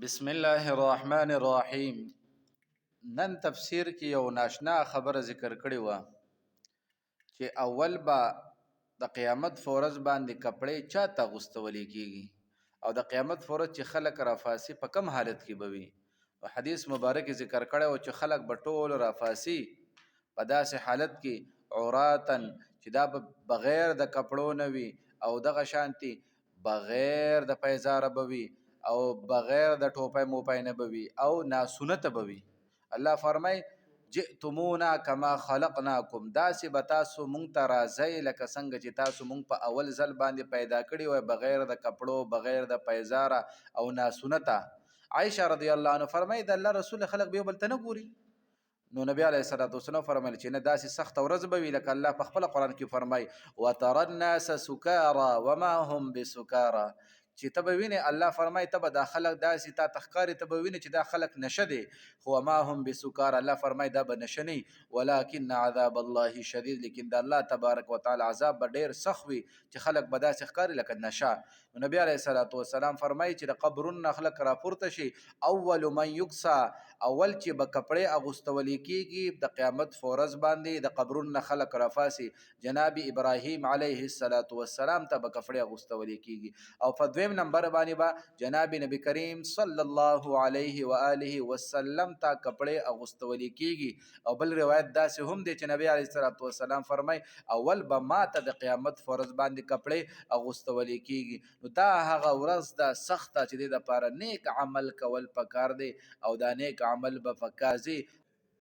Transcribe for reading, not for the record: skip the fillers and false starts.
بسم الله الرحمن الرحیم. نن تفسیر کې یو ناشنا خبره ذکر کړې و چې اول با د قیامت فورز باندې کپڑے چاته غوستولې کیږي او د قیامت فورز چې خلک رافاسي په کم حالت کې بوي. او حدیث مبارک ذکر کړی او چې خلک بټول رافاسي په داسې حالت کې عوراتن چې دا بغیر د کپړو نه وي او دغه شانتي بغیر د پیزار بوي او بغیر د ټوپۍ موپای نه بوي او ناسونت بوي. الله فرمای جئتمونا کما خلقناکم، داسې به تاسو مونږ ته راځئ لکه څنګه چې تاسو مونږ په اول ځل باندې پیدا کړي وای، بغیر د کپړو بغیر د پیزاره او ناسونته. عائشه رضی الله عنها فرمای د الله رسول خلق به بل ته نه ګوري. نو نبی علیه الصلاۃ والسلام فرمایل چې نه داسې سخت ورځ به وي لکه الله په خپل قرآن کې فرمای وترى الناس سکارى وما هم بسکارى، چې ته به وینې الله فرمای ته به دا خلک داسې تا تخکاري ته به وینې چې دا خلک نشه دي، خو ما هم بسکارى الله فرمای دا به نشه نه ولکن عذاب الله شدید، لیکن د الله تبارک وتعالى عذاب به ډیر سخت وي چې خلک به داسې ښکاري لکه نشه. نبی علیه الصلاۃ والسلام فرمای چې د قبرونو خلک راپورته شي، اول من یقصى، اول چې به کپړې اغوستولې کیږي د قیامت فورز باندې د قبرونو خلک رافاسي، جناب ابراهیم علیه الصلاۃ والسلام ته به کپړې اغوستولې کیږي. او په دویم نمبر باندې به جناب نبی کریم صلی الله علیه و آله وسلم ته کپړې اغوستولې کیږي. او بل روایت داسې هم دی چې نبی علیه الصلاۃ والسلام فرمای اول به ماته د قیامت فورز باندې کپړې اغوستولې کیږي. نو دا هغه ورځ ده سخته چې د لپاره نیک عمل کول پکار دی او دا نیک عمل به فکازي